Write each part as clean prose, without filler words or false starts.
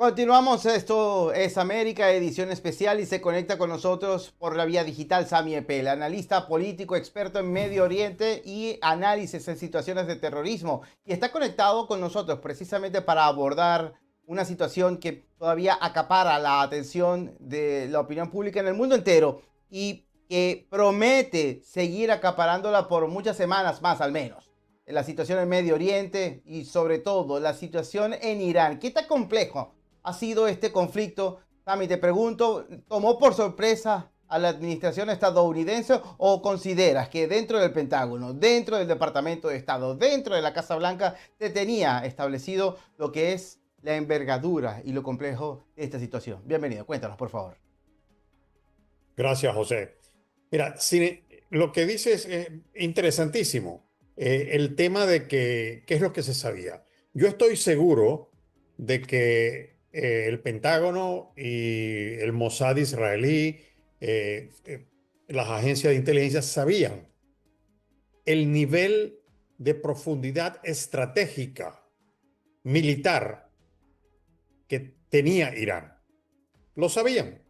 Continuamos, esto es América, edición especial y se conecta con nosotros por la vía digital Sami Epel, analista político, experto en Medio Oriente y análisis en situaciones de terrorismo. Y está conectado con nosotros precisamente para abordar una situación que todavía acapara la atención de la opinión pública en el mundo entero y que promete seguir acaparándola por muchas semanas más al menos. La situación en Medio Oriente y sobre todo la situación en Irán. ¿Qué tan complejo ha sido este conflicto? Sami, te pregunto, ¿tomó por sorpresa a la administración estadounidense o consideras que dentro del Pentágono, dentro del Departamento de Estado, dentro de la Casa Blanca, se tenía establecido lo que es la envergadura y lo complejo de esta situación? Bienvenido, cuéntanos, por favor. Gracias, José. Mira, lo que dices es interesantísimo. El tema de qué es lo que se sabía. Yo estoy seguro de que el Pentágono y el Mossad israelí, las agencias de inteligencia sabían el nivel de profundidad estratégica militar que tenía Irán. Lo sabían.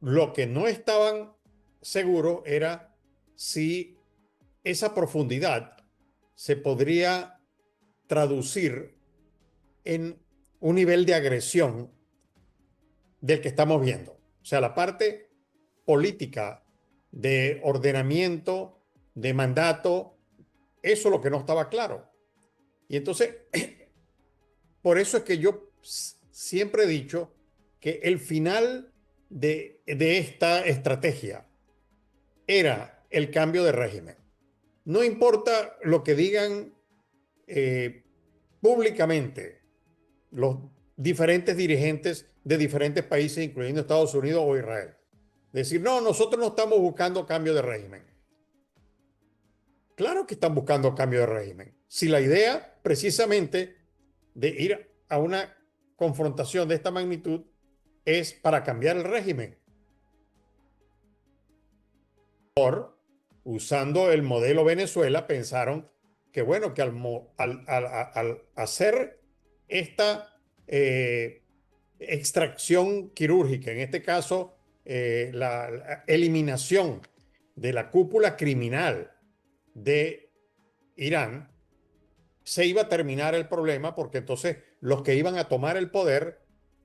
Lo que no estaban seguros era si esa profundidad se podría traducir en un nivel de agresión del que estamos viendo. O sea, la parte política de ordenamiento, de mandato, eso es lo que no estaba claro. Y entonces, por eso es que yo siempre he dicho que el final de esta estrategia era el cambio de régimen. No importa lo que digan eh, públicamente los diferentes dirigentes de diferentes países, incluyendo Estados Unidos o Israel. Decir, no, nosotros no estamos buscando cambio de régimen. Claro que están buscando cambio de régimen. Si la idea precisamente de ir a una confrontación de esta magnitud es para cambiar el régimen, usando el modelo Venezuela, pensaron que bueno, que al hacer esta extracción quirúrgica, en este caso la eliminación de la cúpula criminal de Irán, se iba a terminar el problema porque entonces los que iban a tomar el poder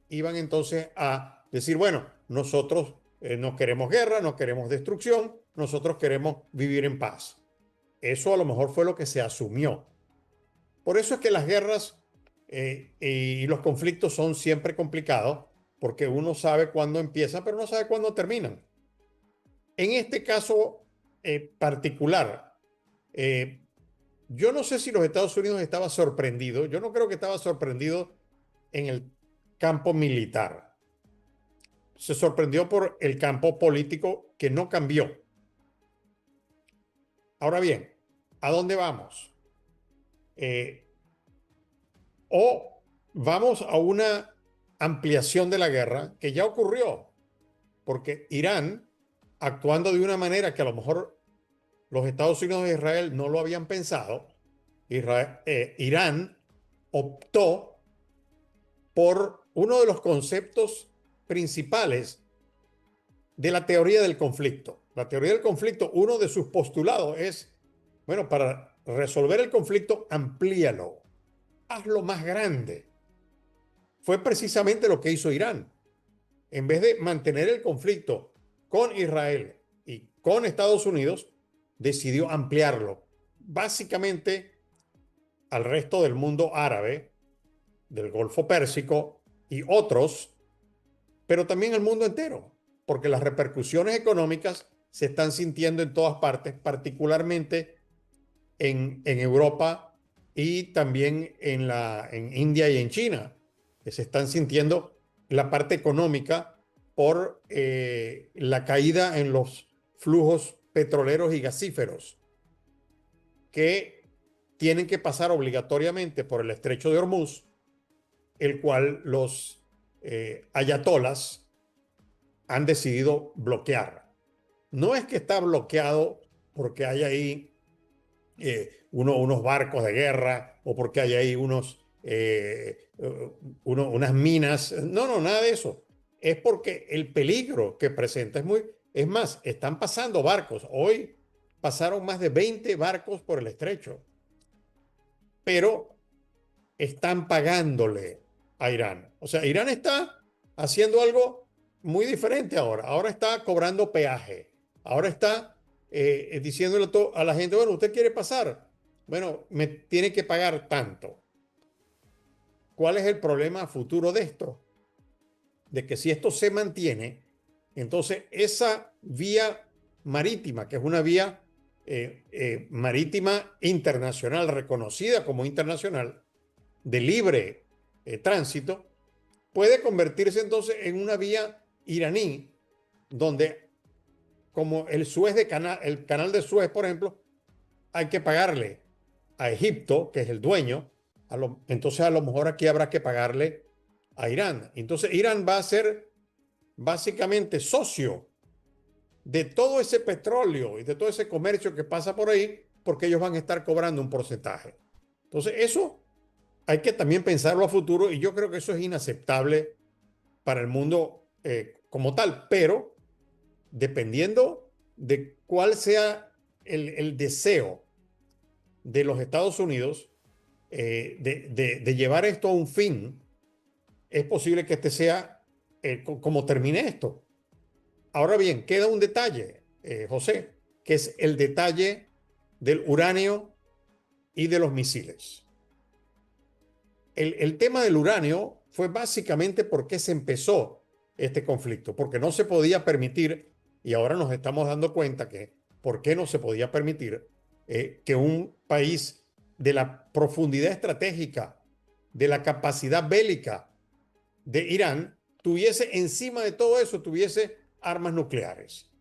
iban entonces a decir, bueno, nosotros no queremos guerra, no queremos destrucción, nosotros queremos vivir en paz. Eso a lo mejor fue lo que se asumió. Por eso es que las guerras y los conflictos son siempre complicados, porque uno sabe cuándo empieza, pero no sabe cuándo terminan. En este caso particular, eh, yo no sé si los Estados Unidos estaba sorprendido, yo no creo que estaba sorprendido en el campo militar. Se sorprendió por el campo político que no cambió. Ahora bien, ¿a dónde vamos? Eh, o vamos a una ampliación de la guerra que ya ocurrió, porque Irán, actuando de una manera que a lo mejor los Estados Unidos e Israel no lo habían pensado, Irán optó por uno de los conceptos principales de la teoría del conflicto. La teoría del conflicto, uno de sus postulados es, bueno, para resolver el conflicto, amplíalo, hazlo más grande. Fue precisamente lo que hizo Irán. En vez de mantener el conflicto con Israel y con Estados Unidos, decidió ampliarlo, básicamente al resto del mundo árabe, del Golfo Pérsico y otros, pero también al mundo entero, porque las repercusiones económicas se están sintiendo en todas partes, particularmente en Europa y también en India y en China, que se están sintiendo la parte económica por la caída en los flujos petroleros y gasíferos que tienen que pasar obligatoriamente por el estrecho de Hormuz, el cual los ayatolas han decidido bloquear. No es que está bloqueado porque hay ahí unos barcos de guerra o porque hay ahí unos unas minas. No, no, nada de eso. Es porque el peligro que presenta es muy... Es más, están pasando barcos. Hoy pasaron más de 20 barcos por el estrecho, pero están pagándole a Irán. O sea, Irán está haciendo algo muy diferente ahora. Ahora está cobrando peaje. Ahora está diciéndole a la gente, bueno, usted quiere pasar. Bueno, me tiene que pagar tanto. ¿Cuál es el problema futuro de esto? De que si esto se mantiene, entonces esa vía marítima, que es una vía marítima internacional, reconocida como internacional, de libre tránsito, puede convertirse entonces en una vía iraní, donde como el canal de Suez, por ejemplo, hay que pagarle a Egipto, que es el dueño, entonces a lo mejor aquí habrá que pagarle a Irán. Entonces Irán va a ser básicamente socio de todo ese petróleo y de todo ese comercio que pasa por ahí, porque ellos van a estar cobrando un porcentaje. Entonces eso hay que también pensarlo a futuro y yo creo que eso es inaceptable para el mundo como tal, pero dependiendo de cuál sea el deseo de los Estados Unidos de llevar esto a un fin, es posible que este sea como termine esto. Ahora bien, queda un detalle, José, que es el detalle del uranio y de los misiles. El tema del uranio fue básicamente porque se empezó este conflicto, porque no se podía permitir, y ahora nos estamos dando cuenta que por qué no se podía permitir que un país de la profundidad estratégica, de la capacidad bélica de Irán, tuviese encima de todo eso, tuviese armas nucleares.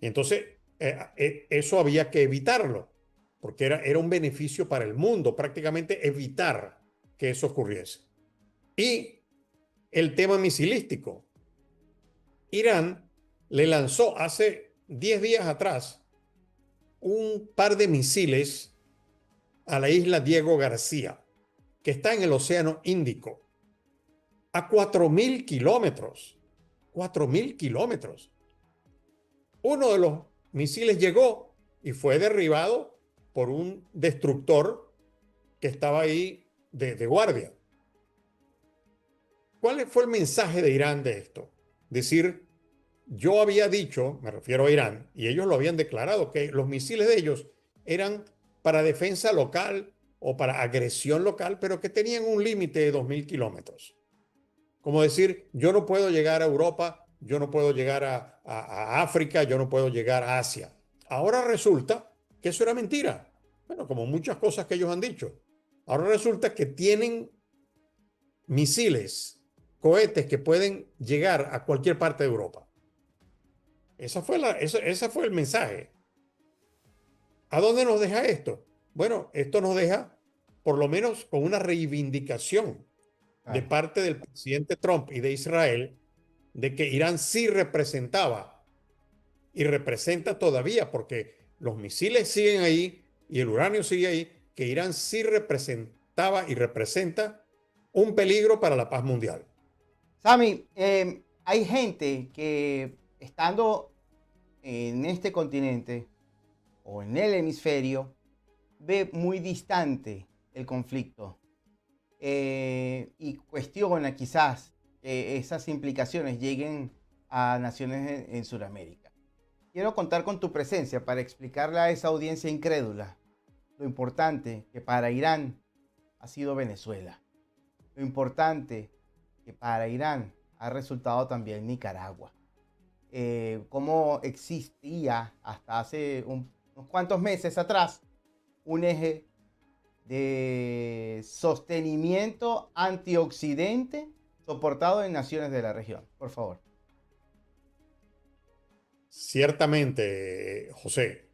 Y entonces eso había que evitarlo, porque era un beneficio para el mundo, prácticamente evitar que eso ocurriese. Y el tema misilístico. Irán le lanzó hace 10 días atrás un par de misiles a la isla Diego García, que está en el Océano Índico, a 4.000 kilómetros. 4.000 kilómetros. Uno de los misiles llegó y fue derribado por un destructor que estaba ahí de guardia. ¿Cuál fue el mensaje de Irán de esto? Decir, yo había dicho, me refiero a Irán, y ellos lo habían declarado, que los misiles de ellos eran para defensa local o para agresión local, pero que tenían un límite de 2.000 kilómetros. Como decir, yo no puedo llegar a Europa, yo no puedo llegar a África, yo no puedo llegar a Asia. Ahora resulta que eso era mentira. Bueno, como muchas cosas que ellos han dicho. Ahora resulta que tienen misiles, cohetes que pueden llegar a cualquier parte de Europa. Ese fue el mensaje. ¿A dónde nos deja esto? Bueno, esto nos deja por lo menos con una reivindicación de parte del presidente Trump y de Israel de que Irán sí representaba y representa todavía, porque los misiles siguen ahí y el uranio sigue ahí, que Irán sí representaba y representa un peligro para la paz mundial. Sammy, hay gente que estando en este continente o en el hemisferio ve muy distante el conflicto y cuestiona quizás que esas implicaciones lleguen a naciones en Sudamérica. Quiero contar con tu presencia para explicarle a esa audiencia incrédula lo importante que para Irán ha sido Venezuela, lo importante que para Irán ha resultado también Nicaragua, cómo existía hasta hace unos cuantos meses atrás un eje de sostenimiento antioccidente soportado en naciones de la región. Por favor. Ciertamente, José,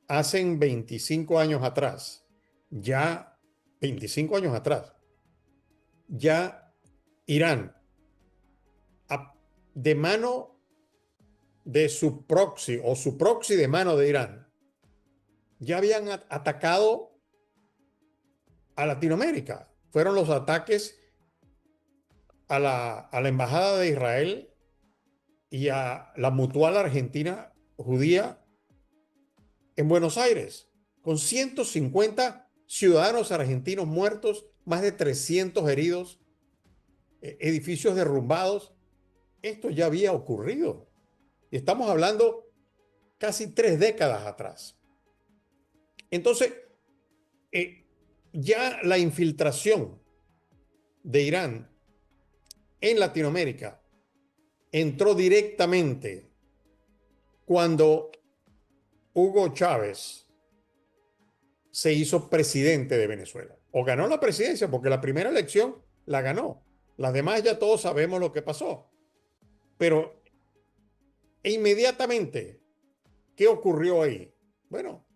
hace 25 años atrás, ya 25 años atrás, ya Irán, de mano de su proxy o su proxy de mano de Irán, ya habían atacado a Latinoamérica. Fueron los ataques a la Embajada de Israel y a la Mutual Argentina Judía en Buenos Aires, con 150 ciudadanos argentinos muertos, más de 300 heridos, edificios derrumbados. Esto ya había ocurrido. Y estamos hablando casi 3 décadas atrás. Entonces, ya la infiltración de Irán en Latinoamérica entró directamente cuando Hugo Chávez se hizo presidente de Venezuela. O ganó la presidencia, porque la primera elección la ganó. Las demás ya todos sabemos lo que pasó. Pero inmediatamente, ¿qué ocurrió ahí? Bueno,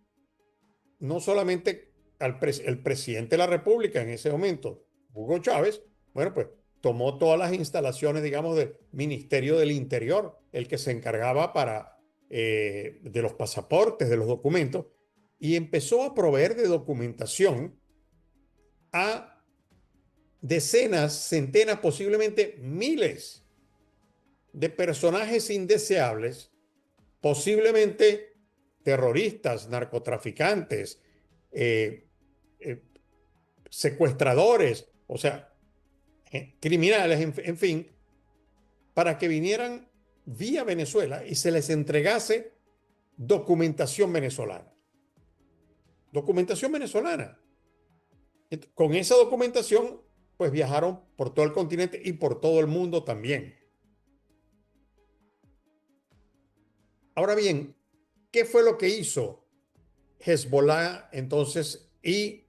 no solamente el presidente de la República en ese momento, Hugo Chávez, bueno, pues tomó todas las instalaciones, digamos, del Ministerio del Interior, el que se encargaba de los pasaportes, de los documentos, y empezó a proveer de documentación a decenas, centenas, posiblemente miles de personajes indeseables, posiblemente terroristas, narcotraficantes, secuestradores, o sea, criminales, en fin, para que vinieran vía Venezuela y se les entregase documentación venezolana. Documentación venezolana. Con esa documentación, pues viajaron por todo el continente y por todo el mundo también. Ahora bien, ¿qué fue lo que hizo Hezbollah entonces y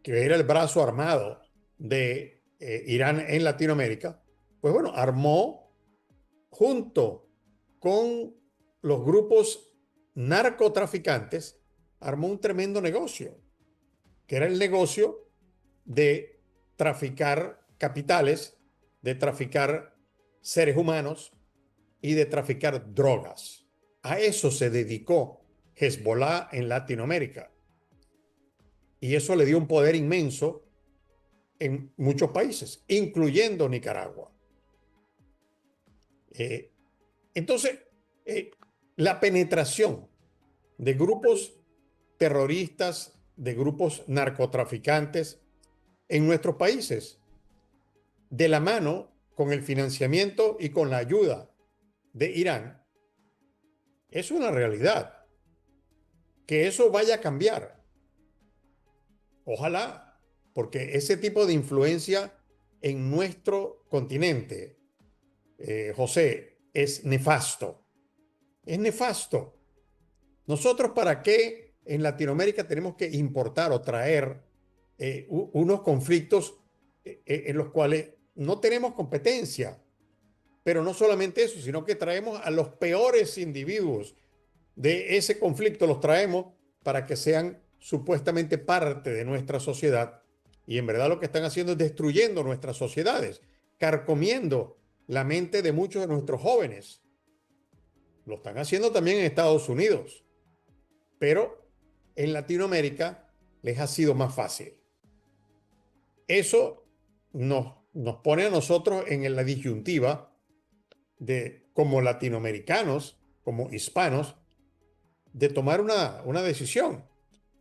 que era el brazo armado de Irán en Latinoamérica? Pues bueno, armó junto con los grupos narcotraficantes, armó un tremendo negocio, que era el negocio de traficar capitales, de traficar seres humanos y de traficar drogas. A eso se dedicó Hezbollah en Latinoamérica. Y eso le dio un poder inmenso en muchos países, incluyendo Nicaragua. Entonces, la penetración de grupos terroristas, de grupos narcotraficantes en nuestros países, de la mano con el financiamiento y con la ayuda de Irán, es una realidad. Que eso vaya a cambiar. Ojalá, porque ese tipo de influencia en nuestro continente, José, es nefasto. Es nefasto. Nosotros, ¿para qué en Latinoamérica tenemos que importar o traer unos conflictos en los cuales no tenemos competencia? Pero no solamente eso, sino que traemos a los peores individuos de ese conflicto, los traemos para que sean supuestamente parte de nuestra sociedad. Y en verdad lo que están haciendo es destruyendo nuestras sociedades, carcomiendo la mente de muchos de nuestros jóvenes. Lo están haciendo también en Estados Unidos, pero en Latinoamérica les ha sido más fácil. Eso nos pone a nosotros en la disyuntiva de, como latinoamericanos, como hispanos, de tomar una decisión.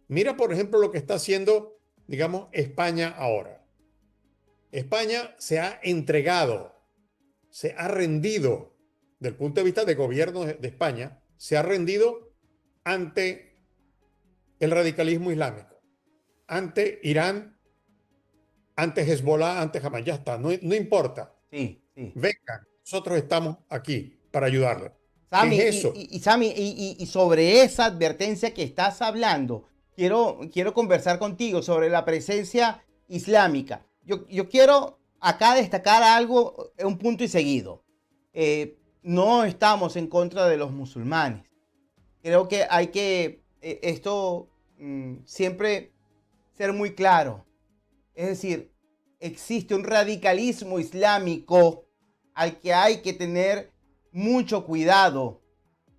Mira, por ejemplo, lo que está haciendo, digamos, España ahora. España se ha entregado, se ha rendido, del punto de vista del gobierno de España, se ha rendido ante el radicalismo islámico, ante Irán, ante Hezbollah, ante Hamas. Ya está, no importa. Sí, sí. Vengan, nosotros estamos aquí para ayudarles. Sammy, ¿Qué es eso? Sammy, y sobre esa advertencia que estás hablando, quiero conversar contigo sobre la presencia islámica. Yo quiero acá destacar algo, un punto y seguido. No estamos en contra de los musulmanes. Creo que hay que siempre ser muy claro. Es decir, existe un radicalismo islámico al que hay que tener mucho cuidado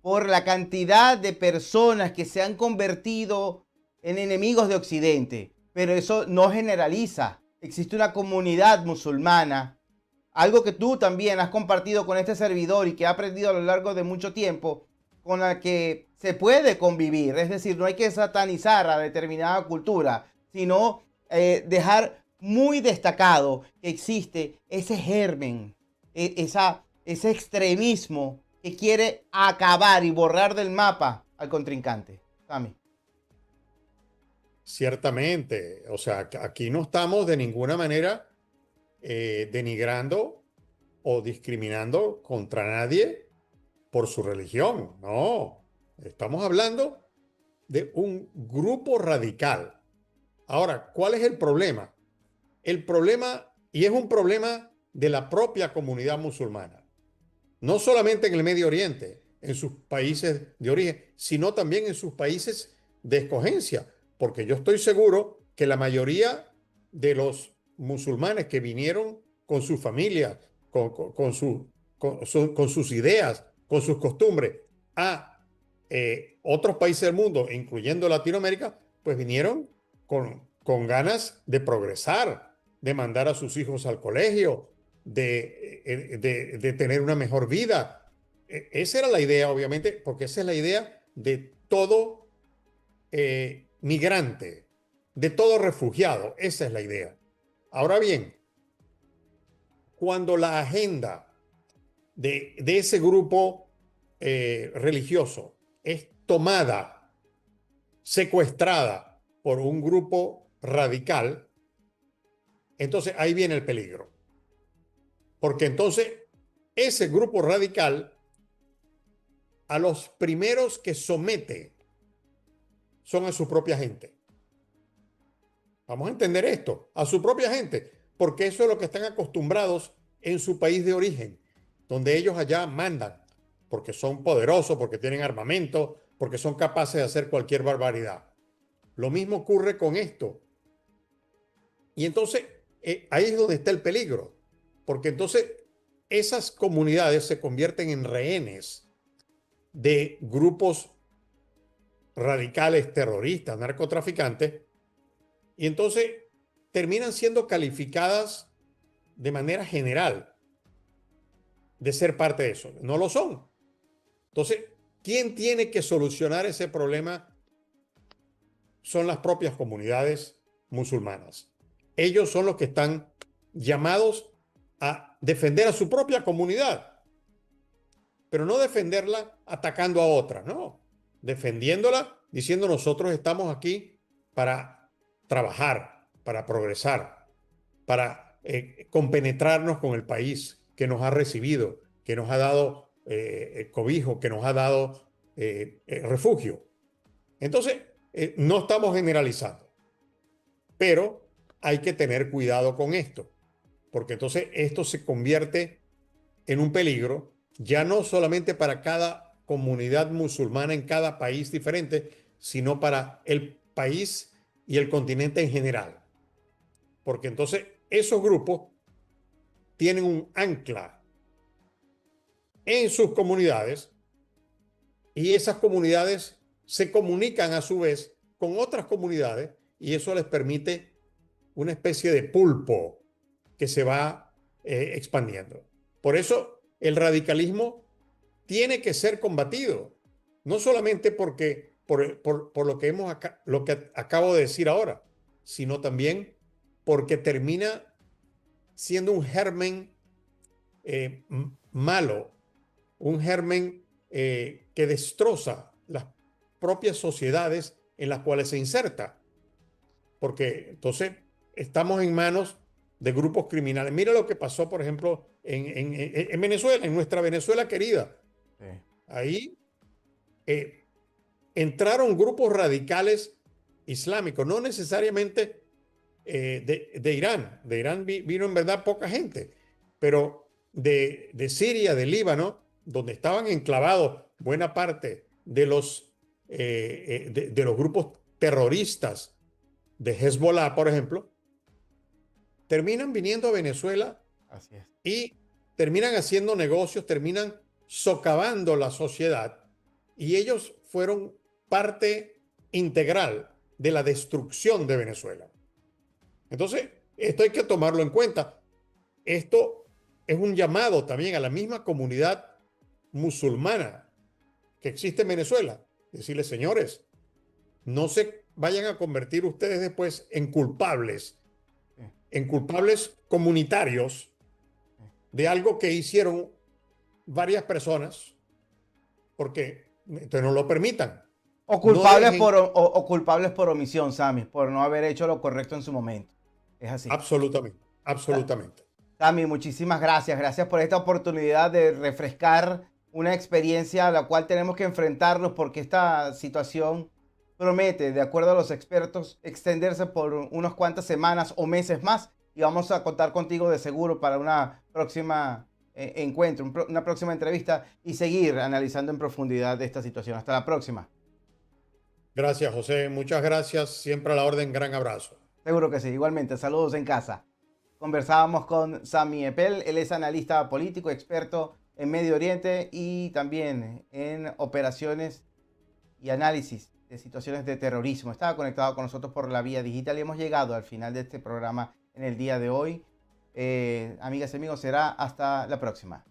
por la cantidad de personas que se han convertido en enemigos de Occidente. pero eso no generaliza. Existe una comunidad musulmana, algo que tú también has compartido con este servidor y que ha aprendido a lo largo de mucho tiempo, con la que se puede convivir. Es decir, no hay que satanizar a determinada cultura, sino dejar muy destacado que existe ese germen, ese extremismo que quiere acabar y borrar del mapa al contrincante. Sammy. Ciertamente, o sea, aquí no estamos de ninguna manera denigrando o discriminando contra nadie por su religión. No, estamos hablando de un grupo radical. Ahora, ¿cuál es el problema? El problema, y es un problema de la propia comunidad musulmana, no solamente en el Medio Oriente, en sus países de origen, sino también en sus países de escogencia, porque yo estoy seguro que la mayoría de los musulmanes que vinieron con su familia, con sus ideas, con sus costumbres a otros países del mundo, incluyendo Latinoamérica, pues vinieron con ganas de progresar, de mandar a sus hijos al colegio, de tener una mejor vida. Esa era la idea, obviamente, porque esa es la idea de todo migrante, de todo refugiado. Esa es la idea. Ahora bien, cuando la agenda de ese grupo religioso es tomada, secuestrada por un grupo radical, entonces ahí viene el peligro. Porque entonces ese grupo radical a los primeros que somete son a su propia gente. Vamos a entender esto, a su propia gente, porque eso es lo que están acostumbrados en su país de origen, donde ellos allá mandan, porque son poderosos, porque tienen armamento, porque son capaces de hacer cualquier barbaridad. Lo mismo ocurre con esto. Y entonces ahí es donde está el peligro, porque entonces esas comunidades se convierten en rehenes de grupos radicales, terroristas, narcotraficantes, y entonces terminan siendo calificadas de manera general de ser parte de eso. No lo son. Entonces, ¿quién tiene que solucionar ese problema? Son las propias comunidades musulmanas. Ellos son los que están llamados a defender a su propia comunidad, pero no defenderla atacando a otra, no, defendiéndola diciendo nosotros estamos aquí para trabajar, para progresar, para compenetrarnos con el país que nos ha recibido, que nos ha dado cobijo, que nos ha dado refugio. Entonces, no estamos generalizando, pero hay que tener cuidado con esto, porque entonces esto se convierte en un peligro, ya no solamente para cada comunidad musulmana en cada país diferente, sino para el país y el continente en general. Porque entonces esos grupos tienen un ancla en sus comunidades y esas comunidades se comunican a su vez con otras comunidades y eso les permite una especie de pulpo que se va expandiendo. Por eso el radicalismo tiene que ser combatido, no solamente porque por lo que lo que acabo de decir ahora, sino también porque termina siendo un germen malo, un germen que destroza las propias sociedades en las cuales se inserta. Porque entonces estamos en manos de grupos criminales. Mira lo que pasó, por ejemplo, en Venezuela, en nuestra Venezuela querida. Sí. Ahí entraron grupos radicales islámicos, no necesariamente de Irán. De Irán vino en verdad poca gente, pero de Siria, de Líbano, donde estaban enclavados buena parte de los grupos terroristas de Hezbollah, por ejemplo, terminan viniendo a Venezuela. Así es. Y terminan haciendo negocios, terminan socavando la sociedad y ellos fueron parte integral de la destrucción de Venezuela. Entonces, esto hay que tomarlo en cuenta. Esto es un llamado también a la misma comunidad musulmana que existe en Venezuela. Decirle, señores, no se vayan a convertir ustedes después Sí, en culpables comunitarios sí. de algo que hicieron varias personas, porque entonces no lo permitan. O No culpables dejen por, o culpables por omisión, Sammy, por no haber hecho lo correcto en su momento. Es así. absolutamente, absolutamente. Sammy, muchísimas gracias. Gracias por esta oportunidad de refrescar una experiencia a la cual tenemos que enfrentarnos porque esta situación promete, de acuerdo a los expertos, extenderse por unas cuantas semanas o meses más y vamos a contar contigo de seguro para una próxima encuentro, una próxima entrevista y seguir analizando en profundidad esta situación. Hasta la próxima. Gracias, José. Muchas gracias. Siempre a la orden. Gran abrazo. Seguro que sí. Igualmente, saludos en casa. Conversábamos con Sami Eppel, él es analista político, experto en Medio Oriente y también en operaciones y análisis de situaciones de terrorismo. Estaba conectado con nosotros por la vía digital y hemos llegado al final de este programa en el día de hoy. Amigas y amigos, será hasta la próxima.